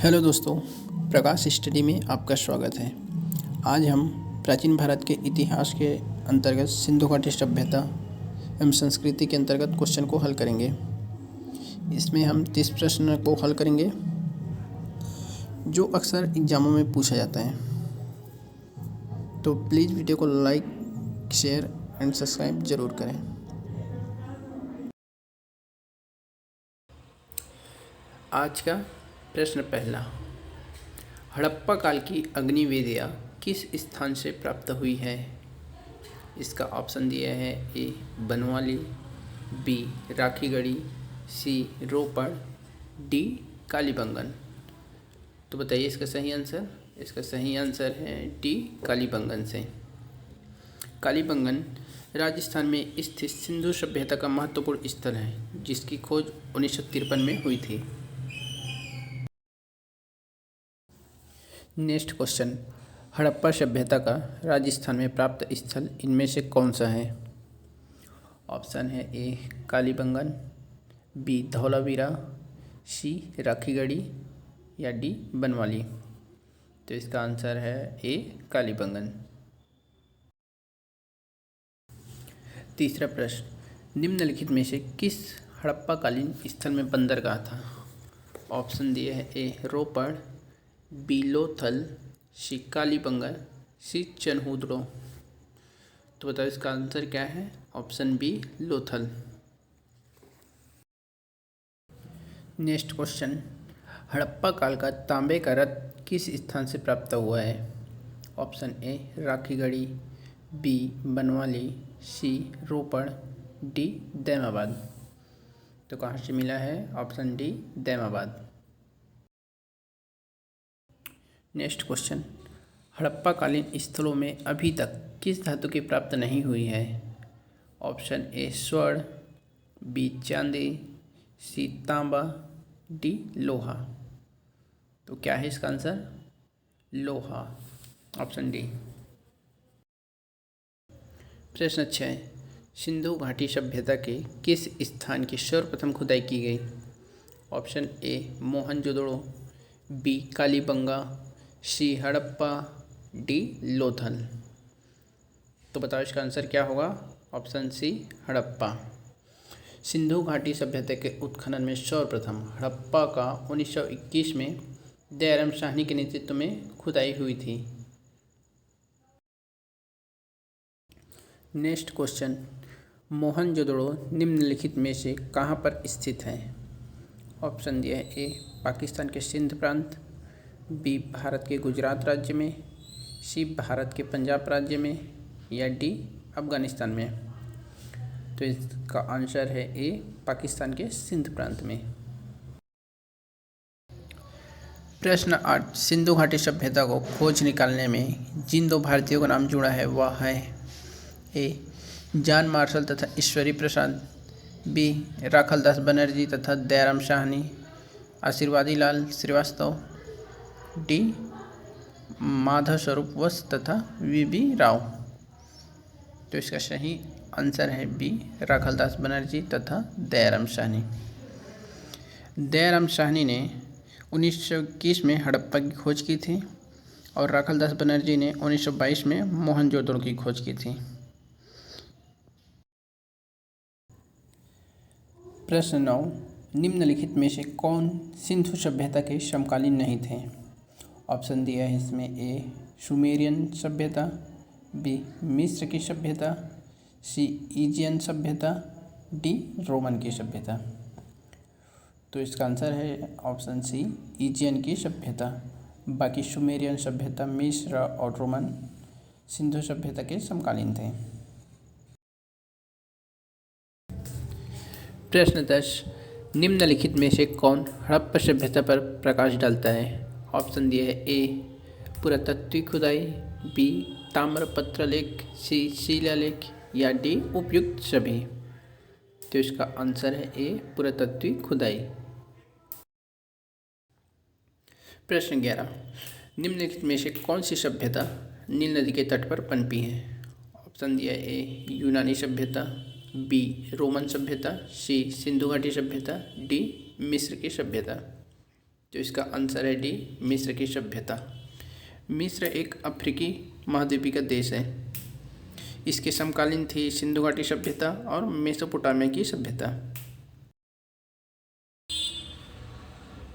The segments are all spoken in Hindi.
हेलो दोस्तों, प्रकाश स्टडी में आपका स्वागत है। आज हम प्राचीन भारत के इतिहास के अंतर्गत सिंधु घाटी सभ्यता एवं संस्कृति के अंतर्गत क्वेश्चन को हल करेंगे। इसमें हम 30 प्रश्न को हल करेंगे जो अक्सर एग्जामों में पूछा जाता है। तो प्लीज़ वीडियो को लाइक, शेयर एंड सब्सक्राइब ज़रूर करें। आज का प्रश्न पहला, हड़प्पा काल की अग्निवेदियाँ किस स्थान से प्राप्त हुई है? इसका ऑप्शन दिया है ए बनवाली, बी राखीगढ़ी, सी रोपड़, डी कालीबंगन। तो बताइए इसका सही आंसर। इसका सही आंसर है डी कालीबंगन से। कालीबंगन राजस्थान में स्थित सिंधु सभ्यता का महत्वपूर्ण स्थल है जिसकी खोज 1953 में हुई थी। नेक्स्ट क्वेश्चन, हड़प्पा सभ्यता का राजस्थान में प्राप्त स्थल इनमें से कौन सा है? ऑप्शन है ए कालीबंगन, बी धौलावीरा, सी राखीगढ़ी या डी बनवाली। तो इसका आंसर है ए कालीबंगन। तीसरा प्रश्न, निम्नलिखित में से किस हड़प्पाकालीन स्थल में बंदरगाह था? ऑप्शन दिए है A Ropar, B Lothal, C Kalibangan, C Chanhudaro. तो बताओ इसका आंसर क्या है? Option B Lothal. Next question, Harappa काल का तांबे का रथ किस स्थान से प्राप्त हुआ है? Option A Rakhigarhi, B Banawali, C Ropar, D Daimabad. तो कहाँ से मिला है? Option D Daimabad. Next question, हड़प्पाकालीन स्थलों में अभी तक किस धातु की प्राप्त नहीं हुई है? ऑप्शन ए स्वर्ण, बी चांदी, सी तांबा, डी लोहा। तो क्या है इसका आंसर? लोहा, ऑप्शन डी। प्रश्न 6, सिंधु घाटी सभ्यता के किस स्थान की सर्वप्रथम खुदाई की गई? Option A Mohenjodaro, B Kalibanga, C Harappa, D Lothal. तो बताओ इसका आंसर क्या होगा? Option C Harappa. सिंधु घाटी सभ्यता के उत्खनन में सर्वप्रथम हड़प्पा का 1921 में दयाराम साहनी के नेतृत्व में खुदाई हुई थी। नेक्स्ट क्वेश्चन, मोहनजोदड़ो निम्नलिखित में से कहाँ पर स्थित है? ऑप्शन दिया है ए पाकिस्तान के सिंध प्रांत, बी भारत के गुजरात राज्य में, सी भारत के पंजाब राज्य में या डी अफगानिस्तान में। तो इसका आंसर है ए पाकिस्तान के सिंध प्रांत में। प्रश्न 8, सिंधु घाटी सभ्यता को खोज निकालने में जिन दो भारतीयों का नाम जुड़ा है वह है ए जॉन मार्शल तथा ईश्वरी प्रसाद, बी राखलदास बनर्जी तथा दयाराम साहनी, आशीर्वादी लाल श्रीवास्तव, डी माधव स्वरूप वत्स तथा वी राव। तो इसका सही आंसर है बी राखलदास बनर्जी तथा दयाराम साहनी। दयाराम साहनी ने 1921 में हड़प्पा की खोज की थी और राखलदास बनर्जी ने 1922 में मोहनजोदड़ो की खोज की थी। प्रश्न 9, निम्नलिखित में से कौन सिंधु सभ्यता के समकालीन नहीं थे? ऑप्शन दिया है इसमें ए सुमेरियन सभ्यता, बी मिस्र की सभ्यता, सी इजियन सभ्यता, डी रोमन की सभ्यता। तो इसका आंसर है ऑप्शन सी इजियन की सभ्यता। बाकी सुमेरियन सभ्यता, मिस्र और रोमन सिंधु सभ्यता के समकालीन थे। प्रश्न 10, निम्नलिखित में से कौन हड़प्पा सभ्यता पर प्रकाश डालता है? ऑप्शन दिए है ए पुरातत्विक खुदाई, बी ताम्रपत्र लेख, सी शिलालेख या डी उपयुक्त सभी। तो इसका आंसर है ए पुरातत्विक खुदाई। प्रश्न 11, निम्नलिखित में से कौन सी सभ्यता नील नदी के तट पर पनपी है? ऑप्शन दिया है ए यूनानी सभ्यता, बी रोमन सभ्यता, सी सिंधु घाटी सभ्यता, डी मिस्र की सभ्यता। तो इसका आंसर है डी, मिस्र की सभ्यता। मिस्र एक अफ्रीकी महाद्वीपीय का देश है। इसके समकालीन थी सिंधु घाटी सभ्यता और मेसोपोटामिया की सभ्यता।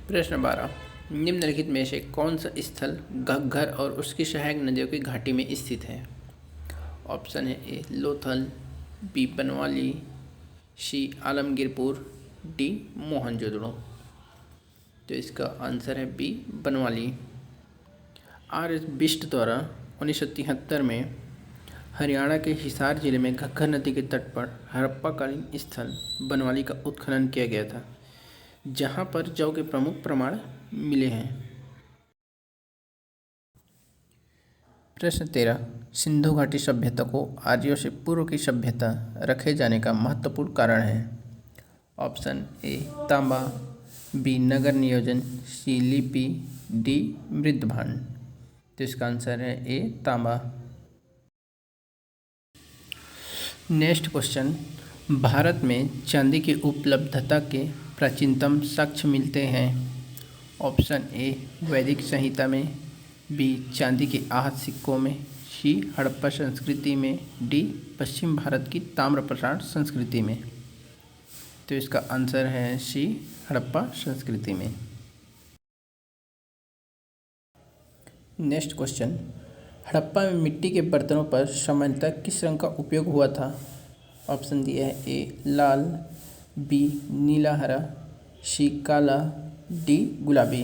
प्रश्न 12, निम्नलिखित में से कौन सा स्थल घग्गर और उसकी सहायक नदियों की घाटी में स्थित है? ऑप्शन है A Lothal, B Banawali, C Alamgirpur, D Mohenjodaro. तो इसका आंसर है B Banawali. R S Bisht द्वारा 1973 में हरियाणा के हिसार जिले में घग्गर नदी के तट पर हड़प्पाकालीन स्थल बनवाली का उत्खनन किया गया था, जहां पर जौ के प्रमुख प्रमाण मिले हैं। प्रश्न 13, सिंधु घाटी सभ्यता को आर्यों से पूर्व की सभ्यता रखे जाने का महत्वपूर्ण कारण है। ऑप्शन ए तांबा, बी नगर नियोजन, सी लिपि, डी मृदभांड। तो इसका आंसर है ए तांबा। नेक्स्ट क्वेश्चन, भारत में चांदी की उपलब्धता के प्राचीनतम साक्ष्य मिलते हैं। ऑप्शन ए वैदिक संहिता में, बी चांदी के आहत सिक्कों में, सी हड़प्पा संस्कृति में, डी पश्चिम भारत की ताम्रप्रसार संस्कृति में। तो इसका आंसर है सी हड़प्पा संस्कृति में। नेक्स्ट क्वेश्चन, हड़प्पा में मिट्टी के बर्तनों पर सामान्यतः किस रंग का उपयोग हुआ था? ऑप्शन दिया है ए लाल, बी नीला हरा, सी काला, डी गुलाबी।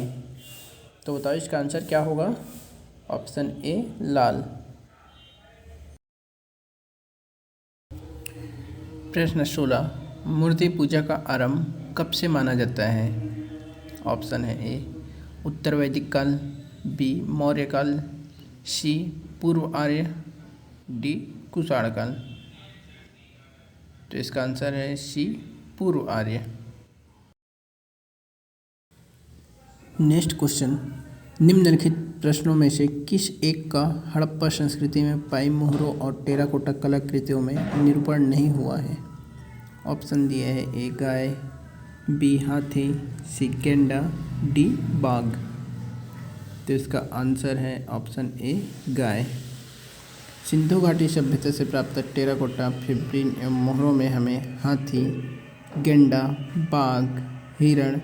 तो बताओ इसका आंसर क्या होगा? ऑप्शन ए लाल। प्रश्न 16, मूर्ति पूजा का आरंभ कब से माना जाता है? ऑप्शन है ए उत्तर वैदिक काल, बी मौर्य काल, सी पूर्व आर्य, डी कुषाण काल। तो इसका आंसर है सी पूर्व आर्य। नेक्स्ट क्वेश्चन, निम्नलिखित प्रश्नों में से किस एक का हड़प्पा संस्कृति में पाई मोहरों और टेराकोटा कलाकृतियों में निरूपण नहीं हुआ है? ऑप्शन दिए है ए गाय, बी हाथी, सी गेंडा, डी बाघ। तो इसका आंसर है ऑप्शन ए गाय। सिंधु घाटी सभ्यता से प्राप्त टेराकोटा फिब्रिन एवं मोहरों में हमें हाथी, गेंडा, बाघ, हिरण,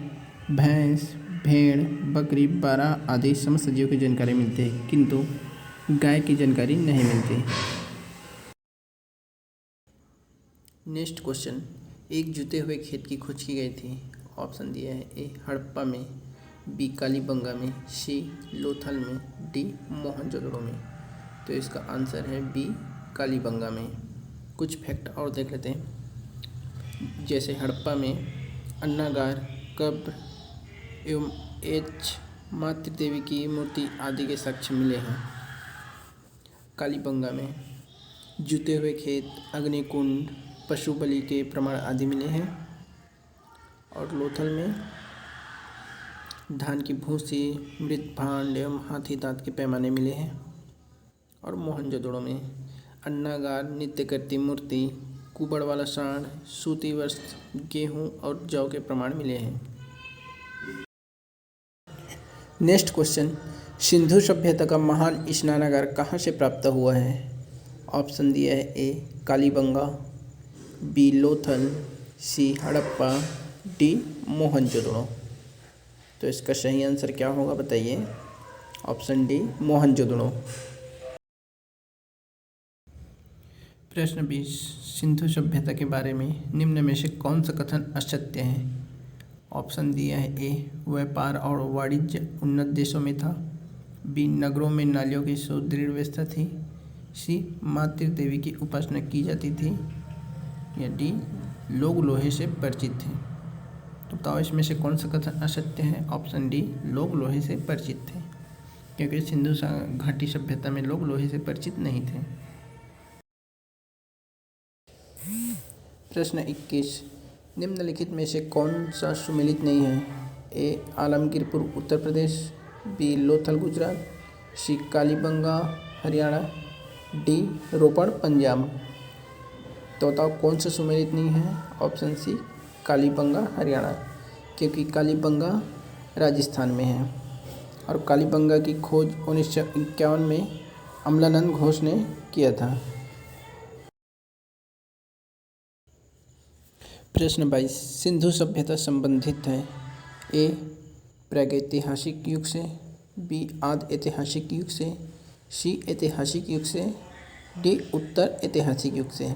भैंस, भेड़, बकरी, बारह आदि समस्त सजीवों की जानकारी मिलती है, किंतु गाय की जानकारी नहीं मिलती। नेक्स्ट क्वेश्चन, एक जुते हुए खेत की खोज की गई थी। ऑप्शन दिया है ए हड़प्पा में, बी कालीबंगा में, सी लोथल में, डी मोहनजोदड़ो में। तो इसका आंसर है बी कालीबंगा में। कुछ फैक्ट और देख लेते हैं, जैसे हड़प्पा में अन्नागार, कब्र एवं मातृ देवी की मूर्ति आदि के साक्ष्य मिले हैं। कालीबंगा में जुते हुए खेत, अग्निकुंड, पशु बलि के प्रमाण आदि मिले हैं। और लोथल में धान की भूसी, मृदभांड एवं हाथी दांत के पैमाने मिले हैं। और मोहनजोदड़ो में अन्नागार, नृत्य करती मूर्ति, कुबड़ वाला सांड, सूती वस्त्र, गेहूं और जौ के प्रमाण मिले हैं। नेक्स्ट क्वेश्चन, सिंधु सभ्यता का महान स्नानागार कहाँ से प्राप्त हुआ है? ऑप्शन दिया है ए कालीबंगा, बी लोथल, सी हड़प्पा, डी मोहनजोदड़ो। तो इसका सही आंसर क्या होगा बताइए? Option D Mohenjodaro. प्रश्न 20, सिंधु सभ्यता के बारे में निम्न में से कौन सा कथन असत्य है? ऑप्शन दिया है ए व्यापार और वाणिज्य उन्नत देशों में था, बी नगरों में नालियों की सुदृढ़ व्यवस्था थी, सी मातृ देवी की उपासना की जाती थी, या डी लोग लोहे से परिचित थे। तो बताओ इसमें से कौन सा कथन असत्य है? ऑप्शन डी लोग लोहे से परिचित थे, क्योंकि सिंधु घाटी सभ्यता में लोग लोहे से परिचित नहीं थे। प्रश्न 21, निम्नलिखित में से कौन सा सुमेलित नहीं है? ए आलमगीरपुर उत्तर प्रदेश, बी लोथल गुजरात, सी कालीबंगा हरियाणा, डी रोपड़ पंजाब। तो बताओ कौन सा सुमेलित नहीं है? ऑप्शन सी कालीबंगा हरियाणा, क्योंकि कालीबंगा राजस्थान में है। और कालीबंगा की खोज 1951 में अमलानंद घोष ने किया था। प्रश्न 22, सिंधु सभ्यता संबंधित है ए प्रागैतिहासिक युग से, बी आदि ऐतिहासिक युग से, सी ऐतिहासिक युग से, डी उत्तर ऐतिहासिक युग से।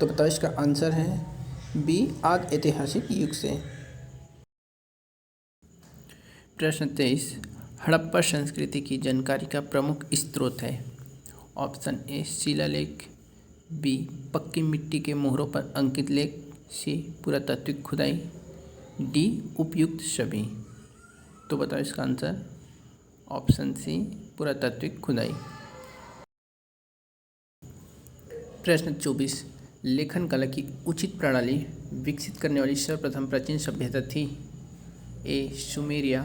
तो बताओ इसका आंसर है बी आदि ऐतिहासिक युग से। प्रश्न 23, हड़प्पा संस्कृति की जानकारी का प्रमुख स्रोत है। ऑप्शन ए शिलालेख, बी पक्की मिट्टी के मोहरों पर अंकित लेख, सी पुरातात्विक खुदाई, डी उपयुक्त सभी। तो बताओ इसका आंसर ऑप्शन सी पुरातात्विक खुदाई। प्रश्न 24, लेखन कला की उचित प्रणाली विकसित करने वाली सर्वप्रथम प्राचीन सभ्यता थी। ए सुमेरिया,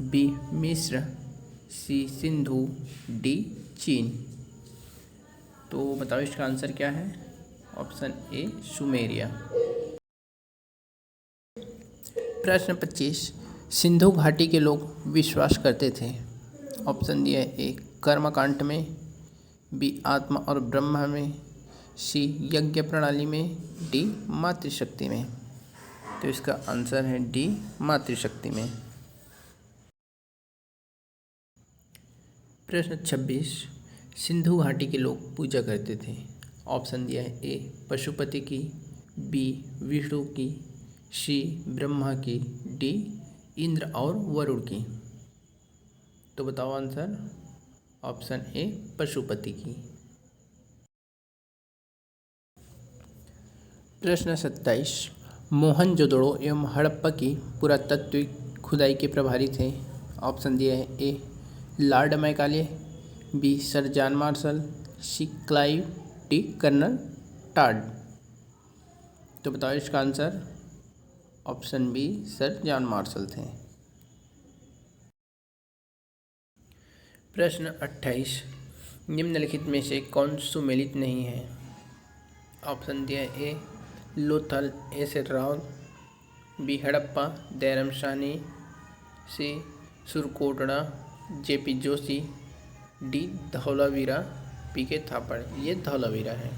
बी मिस्र, सी सिंधु, डी चीन। तो बताओ इसका आंसर क्या है। ऑप्शन ए सुमेरिया। प्रश्न 25, सिंधु घाटी के लोग विश्वास करते थे। ऑप्शन दिया है ए कर्मकांड में, बी आत्मा और ब्रह्मा में, सी यज्ञ प्रणाली में, डी मातृशक्ति में। तो इसका आंसर है डी मातृशक्ति में। प्रश्न 26, सिंधु घाटी के लोग पूजा करते थे। ऑप्शन दिया है ए पशुपति की, बी विष्णु की, सी ब्रह्मा की, डी इंद्र और वरुण की। तो बताओ आंसर। ऑप्शन ए पशुपति की। प्रश्न 27, मोहनजोदड़ो एवं हड़प्पा की पुरातात्विक खुदाई के प्रभारी थे। ऑप्शन दिया है A Lord Macaulay, B Sir John Marshall, C Clive, D Colonel Tod. तो बताओ इसका answer. Option B Sir John Marshall थे। प्रश्न 28, निम्नलिखित में से कौन सुमेलित नहीं है। ऑप्शन दिया है A Lothal S Rao, B Harappa Dayaram Sahni, C Surkotada J P Joshi, D Dholavira P K Thapar. ये धौलावीरा है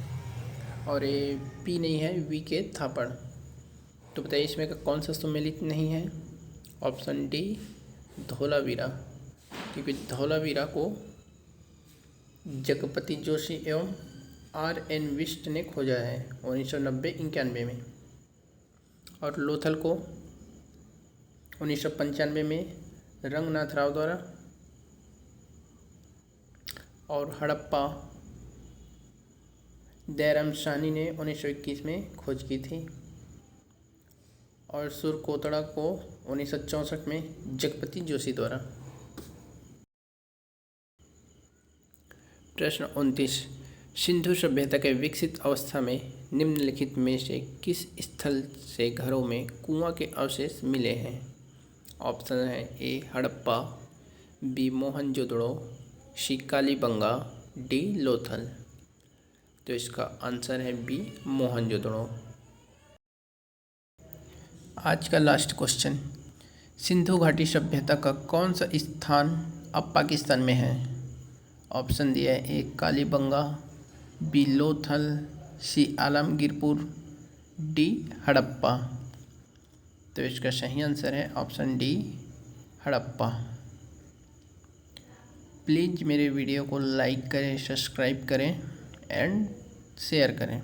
और ये पी नहीं है, वी के थापड़। तो बताइए इसमें का कौन सा सुमेलित नहीं है। ऑप्शन डी धौलावीरा, क्योंकि धौलावीरा को जगपति जोशी एवं R.N. विष्ट ने खोजा है 1990-91 में, और लोथल को 1995 में रंगनाथ राव द्वारा, और हड़प्पा दैरम साहनी ने 1921 में खोज की थी, और सुरकोतड़ा को 1964 में जगपति जोशी द्वारा। प्रश्न 29, सिंधु सभ्यता के विकसित अवस्था में निम्नलिखित में से किस स्थल से घरों में कुआं के अवशेष मिले हैं। ऑप्शन है ए हड़प्पा, बी मोहनजोदड़ो, सी कालीबंगा, डी लोथल। तो इसका आंसर है बी मोहनजोदड़ो। आज का लास्ट क्वेश्चन, सिंधु घाटी सभ्यता का कौन सा स्थान अब पाकिस्तान में है। ऑप्शन दिया है ए कालीबंगा, बी लोथल, सी आलमगीरपुर, डी हड़प्पा। तो इसका सही आंसर है ऑप्शन डी हड़प्पा। प्लीज़ मेरे वीडियो को लाइक करें, सब्सक्राइब करें एंड शेयर करें।